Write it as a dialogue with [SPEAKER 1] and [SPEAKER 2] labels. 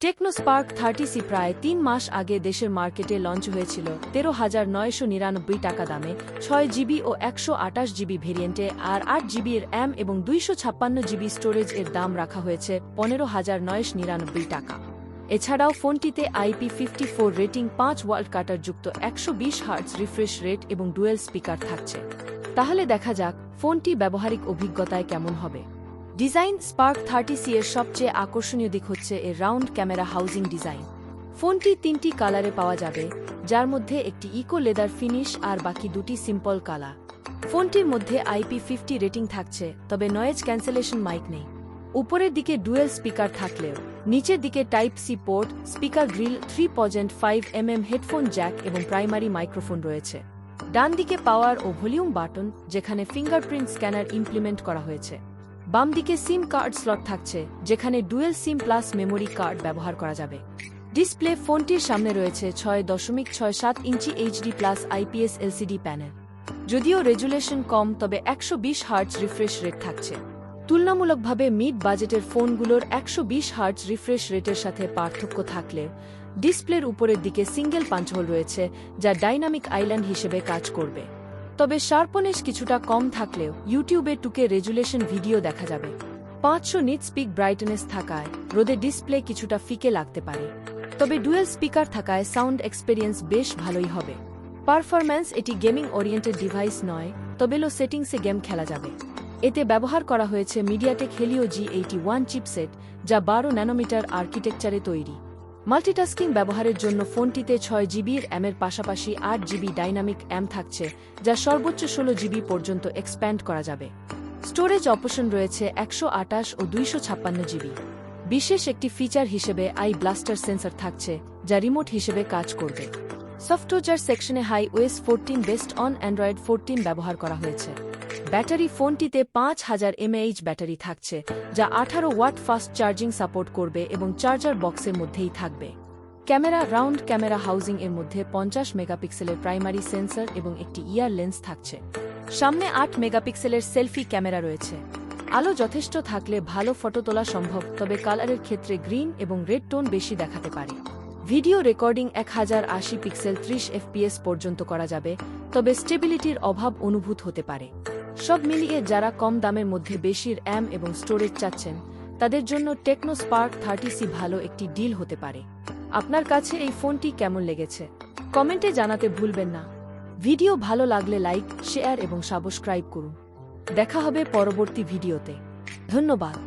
[SPEAKER 1] Tecno Spark 30C প্রায় ৩ মাস আগে দেশের মার্কেটে লঞ্চ হয়েছিল ১৩,৯৯৯ টাকা দামে 6 জিবি ও 128 জিবি ভেরিয়েন্টে, আর 8 জিবি এর RAM এবং 256 জিবি স্টোরেজ এর দাম রাখা হয়েছে ১৫,৯৯৯ টাকা। এছাড়াও ফোনটিতে IP54 রেটিং 5 ওয়াট কাটার যুক্ত 120 হার্টজ রিফ্রেশ রেট এবং ডুয়েল স্পিকার থাকছে। তাহলে দেখা যাক ফোনটি ব্যবহারিক অভিজ্ঞতায় কেমন হবে। ডিজাইন স্পার্ক 30C এর সবচেয়ে আকর্ষণীয় দিক হচ্ছে এর রাউন্ড ক্যামেরা হাউজিং ডিজাইন। ফোনটি 3টি কালারে পাওয়া যাবে, যার মধ্যে একটি ইকো লেদার ফিনিশ আর বাকি দুটি সিম্পল কালার। ফোনটির মধ্যে IP50 রেটিং থাকছে, তবে নয়েজ ক্যান্সেলেশন মাইক নেই। উপরের দিকে ডুয়েল স্পিকার থাকলেও নিচের দিকে type C port, speaker grille, 3.5mm headphone jack এবং প্রাইমারি মাইক্রোফোন রয়েছে। ডান দিকে পাওয়ার ও ভলিউম বাটন, যেখানে ফিঙ্গারপ্রিন্ট স্ক্যানার ইমপ্লিমেন্ট করা হয়েছে। বাম দিকে সিম কার্ড স্লট থাকছে, যেখানে dual SIM plus memory card ব্যবহার করা যাবে। ডিসপ্লে ফোনটির সামনে রয়েছে 6.67 inch HD plus IPS LCD প্যানেল। যদিও রেজুলেশন কম, তবে 120 হার্টজ রিফ্রেশ রেট থাকছে। তুলনামূলকভাবে মিড বাজেটের ফোনগুলোর 120 হার্টজ রিফ্রেশ রেটের সাথে পার্থক্য থাকলে ডিসপ্লের উপরের দিকে সিঙ্গেল পাঞ্চ হোল রয়েছে, যা ডাইনামিক আইল্যান্ড হিসেবে কাজ করবে। তবে শার্পনেস কিছুটা কম থাকলেও ইউটিউবে 2K রেজুলেশন ভিডিও দেখা যাবে। 500 নিট স্পিক ব্রাইটনেস থাকায় রোদে ডিসপ্লে কিছুটা ফিকে লাগতে পারে, তবে ডুয়েল স্পিকার থাকায় সাউন্ড এক্সপেরিয়েন্স বেশ ভালোই হবে। পারফরম্যান্স এটি গেমিং ওরিয়েন্টেড ডিভাইস নয়, তবে লো সেটিংসে গেম খেলা যাবে। এতে ব্যবহার করা হয়েছে মিডিয়াটেক হেলিও G81 চিপসেট, যা 12 ন্যানোমিটার আর্কিটেকচারে তৈরি। মাল্টিটাস্কিং ব্যবহারের জন্য ফোনটিতে 6 জিবি RAM এর পাশাপাশি 8 জিবি ডাইনামিক RAM থাকছে, যা সর্বোচ্চ 16 জিবি পর্যন্ত এক্সপ্যান্ড করা যাবে। স্টোরেজ অপশন রয়েছে 128 ও 256 জিবি। বিশেষ একটি ফিচার হিসেবে আই ব্লাস্টার সেন্সর থাকছে, যা রিমোট হিসেবে কাজ করবে। সফটওয়্যার সেকশনে iOS 14 বেসড অন অ্যান্ড্রয়েড 14 ব্যবহার করা হয়েছে। ব্যাটারি ফোনটিতে 5000 mAh ব্যাটারি থাকছে, যা 18 ওয়াট ফাস্ট চার্জিং সাপোর্ট করবে এবং চার্জার বক্সের মধ্যেই থাকবে। ক্যামেরা রাউন্ড ক্যামেরা হাউজিং এর মধ্যে 50 মেগাপিক্সেলের প্রাইমারি সেন্সর এবং একটি ইয়ার লেন্স থাকছে। সামনে 8 মেগাপিক্সেলের সেলফি ক্যামেরা রয়েছে। আলো যথেষ্ট থাকলে ভালো ফটো তোলা সম্ভব, তবে কালারের ক্ষেত্রে গ্রিন এবং রেড টোন বেশি দেখাতে পারে। ভিডিও রেকর্ডিং 1080 পিক্সেল 30 FPS পর্যন্ত করা যাবে, তবে স্টেবিলিটির অভাব অনুভূত হতে পারে। সব মিলিয়ে যারা কম দামের মধ্যে বেশি RAM এবং স্টোরেজ চাচ্ছেন, তাদের জন্য টেকনো স্পার্ক 30C ভালো একটি ডিল হতে পারে। আপনার কাছে এই ফোনটি কেমন লেগেছে কমেন্টে জানাতে ভুলবেন না। ভিডিও ভালো লাগলে লাইক, শেয়ার এবং সাবস্ক্রাইব করুন। দেখা হবে পরবর্তী ভিডিওতে। ধন্যবাদ।